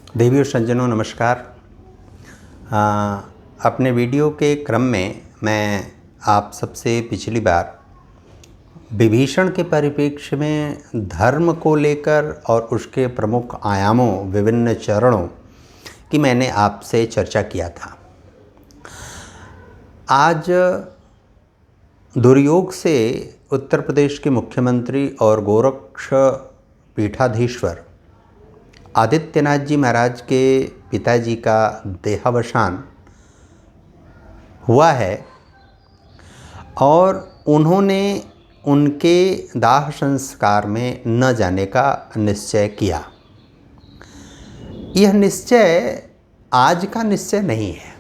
देवी और सज्जनों नमस्कार। अपने वीडियो के क्रम में मैं आप सबसे पिछली बार विभीषण के परिप्रेक्ष्य में धर्म को लेकर और उसके प्रमुख आयामों, विभिन्न चरणों की मैंने आपसे चर्चा किया था। आज दुर्योग से उत्तर प्रदेश के मुख्यमंत्री और गोरक्ष पीठाधीश्वर आदित्यनाथ जी महाराज के पिताजी का देहावसान हुआ है और उन्होंने उनके दाह संस्कार में न जाने का निश्चय किया। यह निश्चय आज का निश्चय नहीं है।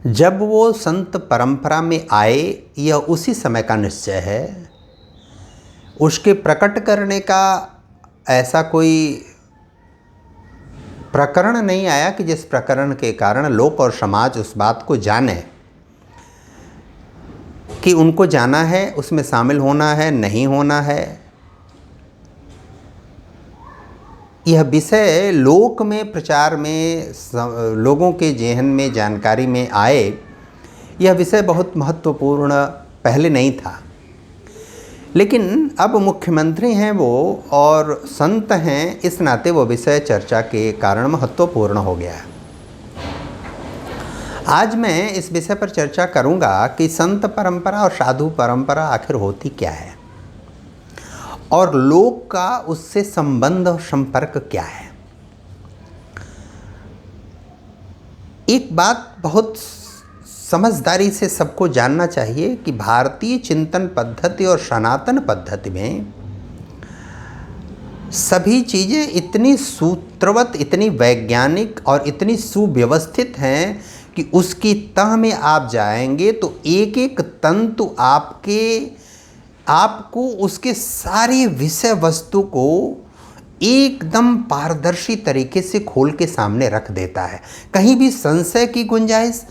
जब वो संत परंपरा में आए, यह उसी समय का निश्चय है। उसके प्रकट करने का ऐसा कोई प्रकरण नहीं आया कि जिस प्रकरण के कारण लोक और समाज उस बात को जाने कि उनको जाना है, उसमें शामिल होना है, नहीं होना है। यह विषय लोक में, प्रचार में, लोगों के जेहन में, जानकारी में आए। यह विषय बहुत महत्वपूर्ण पहले नहीं था, लेकिन अब मुख्यमंत्री हैं वो और संत हैं, इस नाते वो विषय चर्चा के कारण महत्वपूर्ण हो गया है। आज मैं इस विषय पर चर्चा करूंगा कि संत परंपरा और साधु परंपरा आखिर होती क्या है और लोक का उससे संबंध और संपर्क क्या है। एक बात बहुत समझदारी से सबको जानना चाहिए कि भारतीय चिंतन पद्धति और सनातन पद्धति में सभी चीज़ें इतनी सूत्रवत, इतनी वैज्ञानिक और इतनी सुव्यवस्थित हैं कि उसकी तह में आप जाएंगे तो एक एक तंतु आपको उसके सारी विषय वस्तु को एकदम पारदर्शी तरीके से खोल के सामने रख देता है। कहीं भी संशय की गुंजाइश,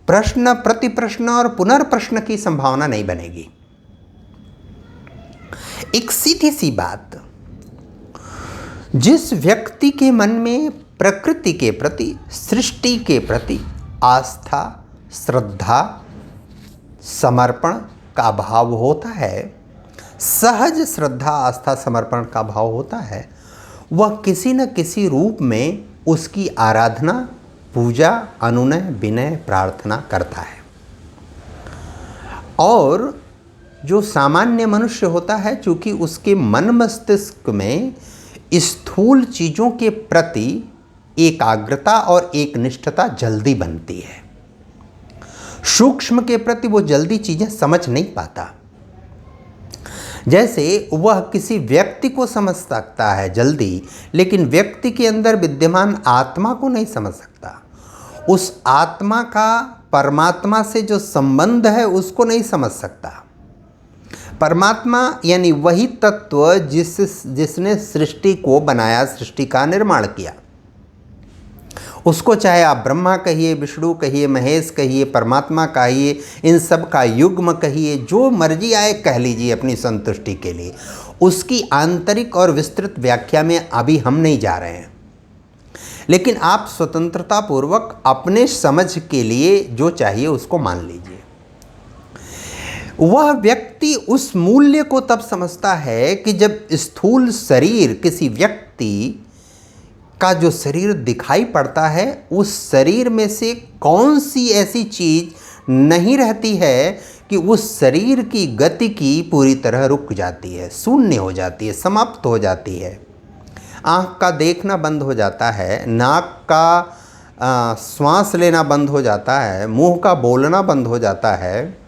प्रश्न, प्रतिप्रश्न और पुनर्प्रश्न की संभावना नहीं बनेगी। एक सीधी सी बात, जिस व्यक्ति के मन में प्रकृति के प्रति, सृष्टि के प्रति आस्था, श्रद्धा, समर्पण का भाव होता है, सहज श्रद्धा, आस्था, समर्पण का भाव होता है, वह किसी न किसी रूप में उसकी आराधना, पूजा, अनुनय, विनय, प्रार्थना करता है। और जो सामान्य मनुष्य होता है, चूँकि उसके मन मस्तिष्क में स्थूल चीज़ों के प्रति एकाग्रता और एक निष्ठता जल्दी बनती है, सूक्ष्म के प्रति वो जल्दी चीज़ें समझ नहीं पाता। जैसे वह किसी व्यक्ति को समझ सकता है जल्दी, लेकिन व्यक्ति के अंदर विद्यमान आत्मा को नहीं समझ सकता। उस आत्मा का परमात्मा से जो संबंध है उसको नहीं समझ सकता। परमात्मा यानी वही तत्व जिसने सृष्टि को बनाया, सृष्टि का निर्माण किया, उसको चाहे आप ब्रह्मा कहिए, विष्णु कहिए, महेश कहिए, परमात्मा कहिए, इन सब का युग्म कहिए, जो मर्जी आए कह लीजिए अपनी संतुष्टि के लिए। उसकी आंतरिक और विस्तृत व्याख्या में अभी हम नहीं जा रहे हैं, लेकिन आप स्वतंत्रता पूर्वक अपने समझ के लिए जो चाहिए उसको मान लीजिए। वह व्यक्ति उस मूल्य को तब समझता है कि जब स्थूल शरीर, किसी व्यक्ति का जो शरीर दिखाई पड़ता है, उस शरीर में से कौन सी ऐसी चीज़ नहीं रहती है कि उस शरीर की गति की पूरी तरह रुक जाती है, शून्य हो जाती है, समाप्त हो जाती है। आँख का देखना बंद हो जाता है, नाक का श्वास लेना बंद हो जाता है, मुंह का बोलना बंद हो जाता है,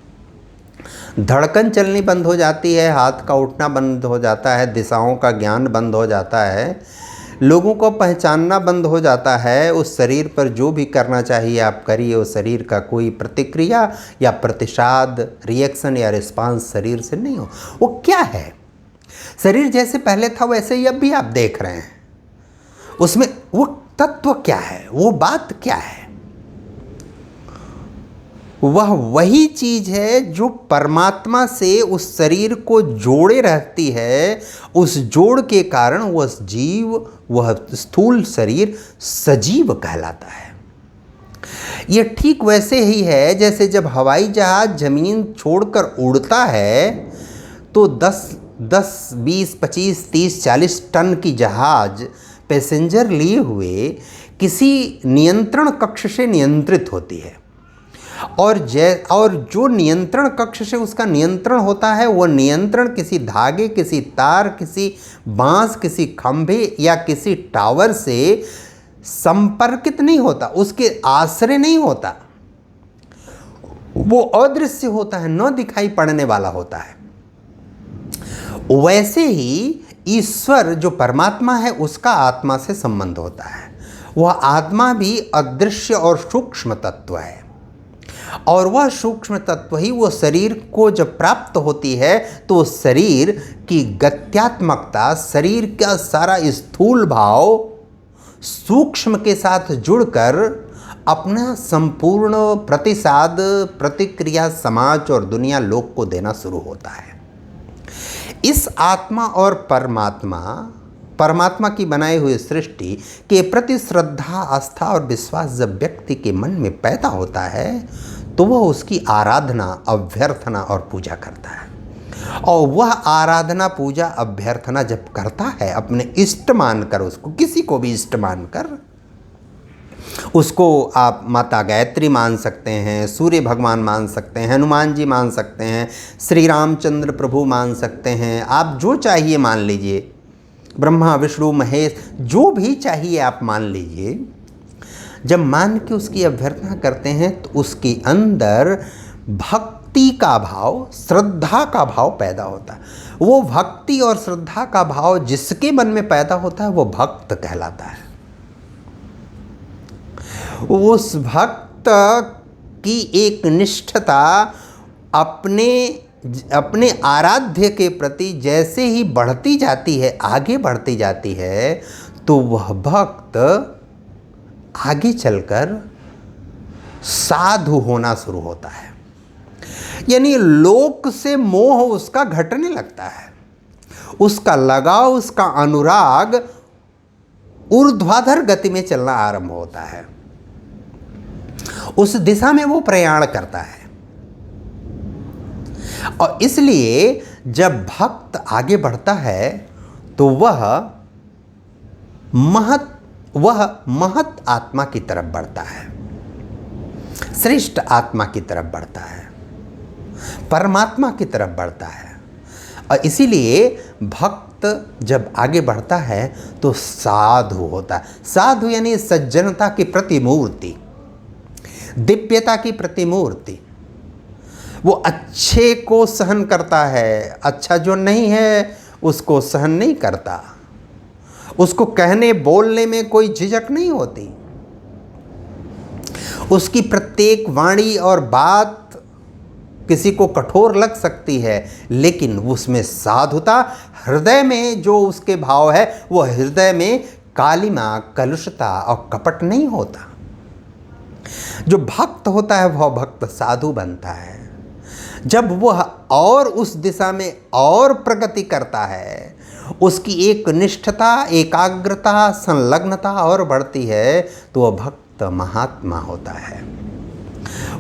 धड़कन चलनी बंद हो जाती है, हाथ का उठना बंद हो जाता है, दिशाओं का ज्ञान बंद हो जाता है, लोगों को पहचानना बंद हो जाता है। उस शरीर पर जो भी करना चाहिए आप करिए, उस शरीर का कोई प्रतिक्रिया या प्रतिसाद, रिएक्शन या रिस्पांस शरीर से नहीं हो। वो क्या है? शरीर जैसे पहले था वैसे ही अब भी आप देख रहे हैं। उसमें वो तत्व क्या है, वो बात क्या है? वह वही चीज़ है जो परमात्मा से उस शरीर को जोड़े रहती है। उस जोड़ के कारण वह जीव, वह स्थूल शरीर सजीव कहलाता है। यह ठीक वैसे ही है जैसे जब हवाई जहाज़ ज़मीन छोड़कर उड़ता है तो 10, 20, 25, 30, 40 टन की जहाज़ पैसेंजर लिए हुए किसी नियंत्रण कक्ष से नियंत्रित होती है, और जो नियंत्रण कक्ष से उसका नियंत्रण होता है वह नियंत्रण किसी धागे, किसी तार, किसी बांस, किसी खंभे या किसी टावर से संपर्कित नहीं होता, उसके आश्रय नहीं होता, वो अदृश्य होता है, न दिखाई पड़ने वाला होता है। वैसे ही ईश्वर जो परमात्मा है उसका आत्मा से संबंध होता है। वह आत्मा भी अदृश्य और सूक्ष्म तत्व है, और वह सूक्ष्म तत्व ही वो शरीर को जब प्राप्त होती है तो शरीर की गत्यात्मकता, शरीर का सारा स्थूल भाव सूक्ष्म के साथ जुड़कर अपना संपूर्ण प्रतिसाद, प्रतिक्रिया समाज और दुनिया लोक को देना शुरू होता है। इस आत्मा और परमात्मा की बनाई हुई सृष्टि के प्रति श्रद्धा, आस्था और विश्वास जब व्यक्ति के मन में पैदा होता है तो वह उसकी आराधना, अभ्यर्थना और पूजा करता है। और वह आराधना, पूजा, अभ्यर्थना जब करता है अपने इष्ट मानकर, उसको किसी को भी इष्ट मानकर, उसको आप माता गायत्री मान सकते हैं, सूर्य भगवान मान सकते हैं, हनुमान जी मान सकते हैं, श्री रामचंद्र प्रभु मान सकते हैं, आप जो चाहिए मान लीजिए, ब्रह्मा विष्णु महेश, जो भी चाहिए आप मान लीजिए। जब मान के उसकी अभ्यर्थना करते हैं तो उसके अंदर भक्ति का भाव, श्रद्धा का भाव पैदा होता है। वो भक्ति और श्रद्धा का भाव जिसके मन में पैदा होता है वो भक्त कहलाता है। उस भक्त की एक निष्ठता अपने आराध्य के प्रति जैसे ही बढ़ती जाती है, आगे बढ़ती जाती है, तो वह भक्त आगे चलकर साधु होना शुरू होता है। यानी लोक से मोह उसका घटने लगता है, उसका लगाव, उसका अनुराग ऊर्ध्वाधर गति में चलना आरंभ होता है, उस दिशा में वो प्रयाण करता है। और इसलिए जब भक्त आगे बढ़ता है तो वह महत आत्मा की तरफ बढ़ता है, श्रेष्ठ आत्मा की तरफ बढ़ता है, परमात्मा की तरफ बढ़ता है। और इसीलिए भक्त जब आगे बढ़ता है तो साधु होता है। साधु यानी सज्जनता की प्रतिमूर्ति, दिव्यता की प्रतिमूर्ति। वो अच्छे को सहन करता है, अच्छा जो नहीं है उसको सहन नहीं करता, उसको कहने बोलने में कोई झिझक नहीं होती, उसकी प्रत्येक वाणी और बात किसी को कठोर लग सकती है, लेकिन उसमें साधुता, हृदय में जो उसके भाव है वो हृदय में कालिमा, कलुषता और कपट नहीं होता। जो भक्त होता है वह भक्त साधु बनता है। जब वह और उस दिशा में और प्रगति करता है, उसकी एक निष्ठता, एकाग्रता, संलग्नता और बढ़ती है, तो वह भक्त महात्मा होता है।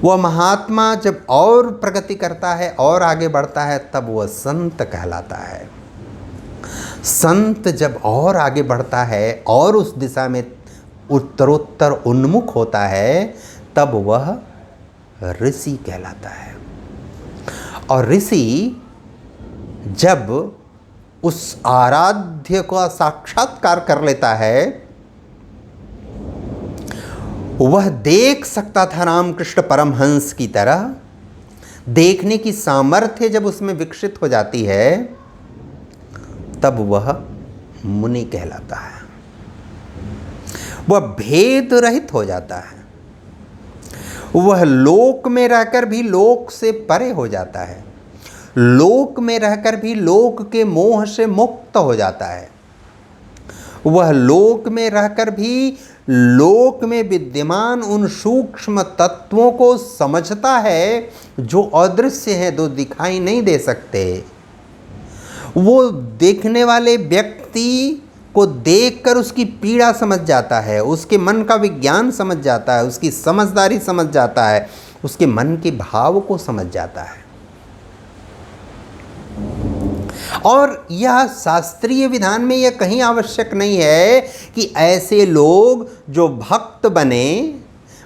वह महात्मा जब और प्रगति करता है और आगे बढ़ता है तब वह संत कहलाता है। संत जब और आगे बढ़ता है और उस दिशा में उत्तरोत्तर उन्मुख होता है तब वह ऋषि कहलाता है। और ऋषि जब उस आराध्य का साक्षात्कार कर लेता है, वह देख सकता था रामकृष्ण परमहंस की तरह, देखने की सामर्थ्य जब उसमें विकसित हो जाती है तब वह मुनि कहलाता है। वह भेद रहित हो जाता है, वह लोक में रहकर भी लोक से परे हो जाता है, लोक में रहकर भी लोक के मोह से मुक्त हो जाता है, वह लोक में रहकर भी लोक में विद्यमान उन सूक्ष्म तत्वों को समझता है जो अदृश्य हैं, जो दिखाई नहीं दे सकते। वो देखने वाले व्यक्ति को देखकर उसकी पीड़ा समझ जाता है, उसके मन का विज्ञान समझ जाता है, उसकी समझदारी समझ जाता है, उसके मन के भाव को समझ जाता है। और यह शास्त्रीय विधान में यह कहीं आवश्यक नहीं है कि ऐसे लोग जो भक्त बने,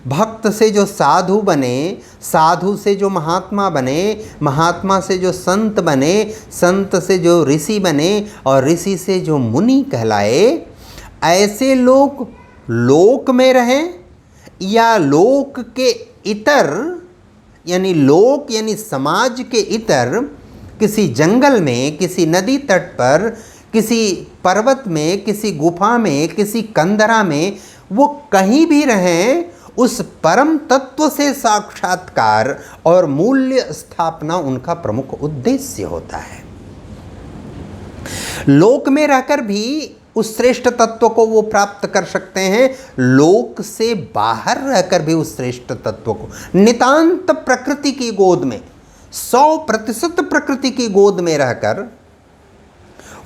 भक्त से जो साधु बने, साधु से जो महात्मा बने, महात्मा से जो संत बने, संत से जो ऋषि बने और ऋषि से जो मुनि कहलाए, ऐसे लोग लोक में रहें या लोक के इतर यानी लोक यानी समाज के इतर किसी जंगल में, किसी नदी तट पर, किसी पर्वत में, किसी गुफा में, किसी कंदरा में, वो कहीं भी रहें, उस परम तत्व से साक्षात्कार और मूल्य स्थापना उनका प्रमुख उद्देश्य होता है। लोक में रहकर भी उस श्रेष्ठ तत्व को वो प्राप्त कर सकते हैं, लोक से बाहर रहकर भी उस श्रेष्ठ तत्व को, नितांत प्रकृति की गोद में, 100% प्रकृति की गोद में रहकर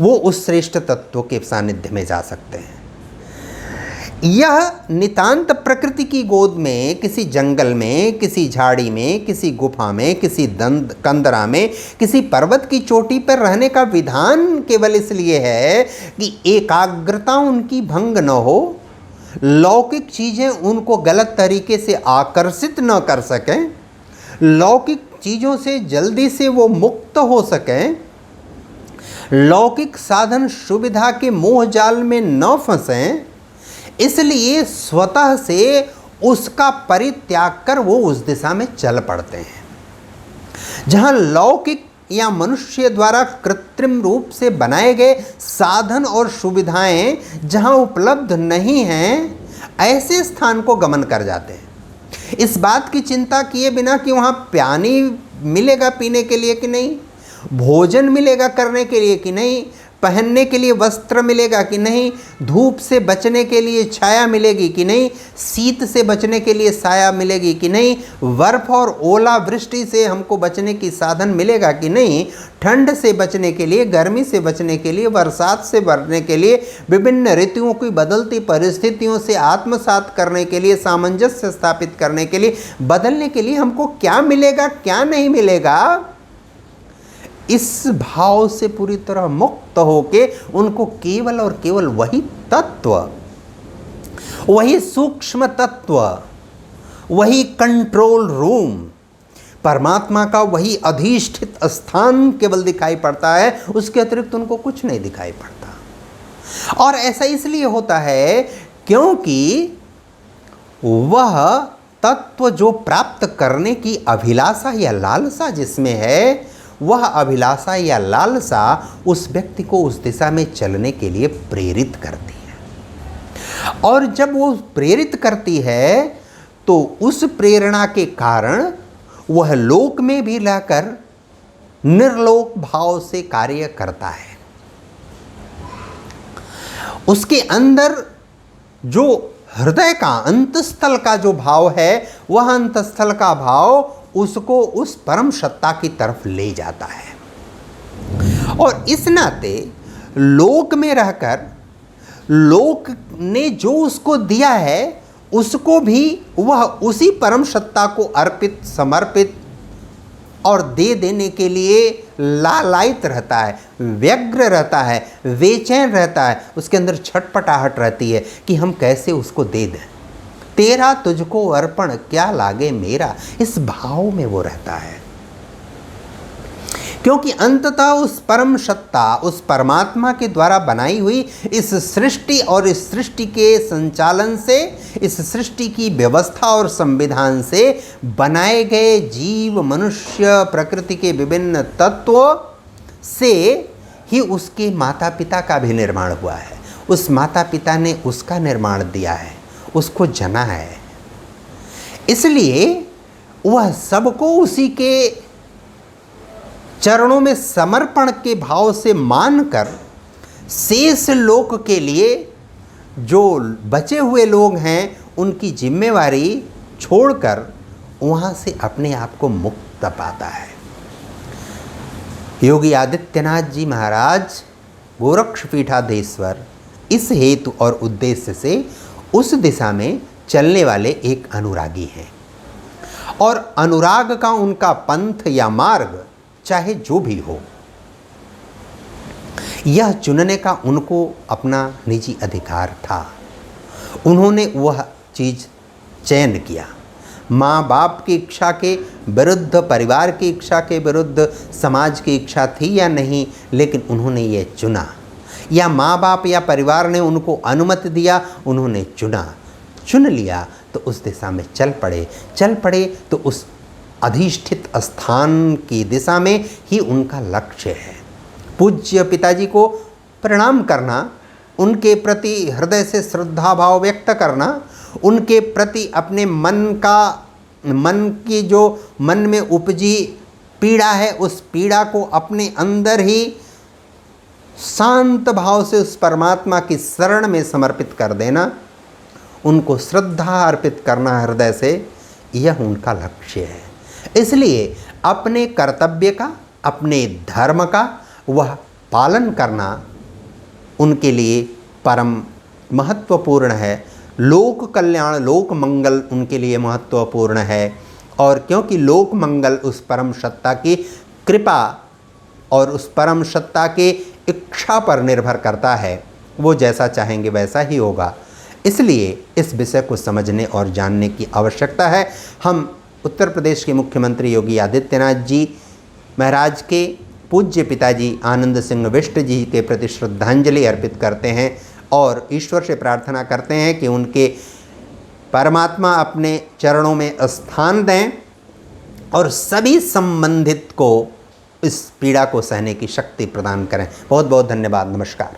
वो उस श्रेष्ठ तत्व के सानिध्य में जा सकते हैं। यह नितांत प्रकृति की गोद में, किसी जंगल में, किसी झाड़ी में, किसी गुफा में, किसी कंदरा में, किसी पर्वत की चोटी पर रहने का विधान केवल इसलिए है कि एकाग्रता उनकी भंग न हो, लौकिक चीज़ें उनको गलत तरीके से आकर्षित न कर सकें, लौकिक चीज़ों से जल्दी से वो मुक्त हो सकें, लौकिक साधन सुविधा के मोह जाल में न फंसें, इसलिए स्वतः से उसका परित्याग कर वो उस दिशा में चल पड़ते हैं। जहाँ लौकिक या मनुष्य द्वारा कृत्रिम रूप से बनाए गए साधन और सुविधाएं जहाँ उपलब्ध नहीं हैं, ऐसे स्थान को गमन कर जाते हैं, इस बात की चिंता किए बिना कि वहाँ पानी मिलेगा पीने के लिए कि नहीं, भोजन मिलेगा करने के लिए कि नहीं, पहनने के लिए वस्त्र मिलेगा कि नहीं, धूप से बचने के लिए छाया मिलेगी कि नहीं, शीत से बचने के लिए साया मिलेगी कि नहीं, बर्फ और ओला वृष्टि से हमको बचने की साधन मिलेगा कि नहीं, ठंड से बचने के लिए, गर्मी से बचने के लिए, बरसात से बचने के लिए, विभिन्न ऋतुओं की बदलती परिस्थितियों से आत्मसात करने के लिए, सामंजस्य स्थापित करने के लिए, बदलने के लिए हमको क्या मिलेगा क्या नहीं मिलेगा, इस भाव से पूरी तरह मुक्त होके उनको केवल और केवल वही तत्व, वही सूक्ष्म तत्व, वही कंट्रोल रूम, परमात्मा का वही अधिष्ठित स्थान केवल दिखाई पड़ता है, उसके अतिरिक्त उनको कुछ नहीं दिखाई पड़ता। और ऐसा इसलिए होता है क्योंकि वह तत्व जो प्राप्त करने की अभिलाषा या लालसा जिसमें है, वह अभिलाषा या लालसा उस व्यक्ति को उस दिशा में चलने के लिए प्रेरित करती है। और जब वो प्रेरित करती है तो उस प्रेरणा के कारण वह लोक में भी रहकर निर्लोक भाव से कार्य करता है। उसके अंदर जो हृदय का अंतस्थल का जो भाव है, वह अंतस्थल का भाव उसको उस परम सत्ता की तरफ ले जाता है। और इस नाते लोक में रहकर लोक ने जो उसको दिया है उसको भी वह उसी परम सत्ता को अर्पित, समर्पित और दे देने के लिए लालायित रहता है, व्यग्र रहता है, बेचैन रहता है, उसके अंदर छटपटाहट रहती है कि हम कैसे उसको दे दें। तेरा तुझको अर्पण क्या लागे मेरा, इस भाव में वो रहता है। क्योंकि अंततः उस परम सत्ता, उस परमात्मा के द्वारा बनाई हुई इस सृष्टि और इस सृष्टि के संचालन से, इस सृष्टि की व्यवस्था और संविधान से बनाए गए जीव, मनुष्य, प्रकृति के विभिन्न तत्वों से ही उसके माता पिता का भी निर्माण हुआ है। उस माता पिता ने उसका निर्माण दिया है, उसको जना है, इसलिए वह सबको उसी के चरणों में समर्पण के भाव से मानकर शेष लोक के लिए जो बचे हुए लोग हैं उनकी जिम्मेवारी छोड़कर वहाँ से अपने आप को मुक्त पाता है। योगी आदित्यनाथ जी महाराज गोरक्षपीठाधीश्वर इस हेतु और उद्देश्य से उस दिशा में चलने वाले एक अनुरागी हैं, और अनुराग का उनका पंथ या मार्ग चाहे जो भी हो, यह चुनने का उनको अपना निजी अधिकार था। उन्होंने वह चीज़ चयन किया। माँ बाप की इच्छा के विरुद्ध, परिवार की इच्छा के विरुद्ध समाज की इच्छा थी या नहीं, लेकिन उन्होंने ये चुना, या माँ बाप या परिवार ने उनको अनुमति दिया, उन्होंने चुन लिया तो उस दिशा में चल पड़े तो उस अधिष्ठित स्थान की दिशा में ही उनका लक्ष्य है। पूज्य पिताजी को प्रणाम करना, उनके प्रति हृदय से श्रद्धा भाव व्यक्त करना, उनके प्रति अपने मन की जो मन में उपजी पीड़ा है उस पीड़ा को अपने अंदर ही शांत भाव से उस परमात्मा की शरण में समर्पित कर देना, उनको श्रद्धा अर्पित करना हृदय से, यह उनका लक्ष्य है। इसलिए अपने कर्तव्य का, अपने धर्म का वह पालन करना उनके लिए परम महत्वपूर्ण है। लोक कल्याण, लोक मंगल उनके लिए महत्वपूर्ण है। और क्योंकि लोक मंगल उस परम सत्ता की कृपा और उस परम सत्ता के इच्छा पर निर्भर करता है, वो जैसा चाहेंगे वैसा ही होगा। इसलिए इस विषय को समझने और जानने की आवश्यकता है। हम उत्तर प्रदेश के मुख्यमंत्री योगी आदित्यनाथ जी महाराज के पूज्य पिताजी आनंद सिंह बिष्ट जी के प्रति श्रद्धांजलि अर्पित करते हैं और ईश्वर से प्रार्थना करते हैं कि उनके परमात्मा अपने चरणों में स्थान दें और सभी संबंधित को इस पीड़ा को सहने की शक्ति प्रदान करें। बहुत बहुत धन्यवाद। नमस्कार।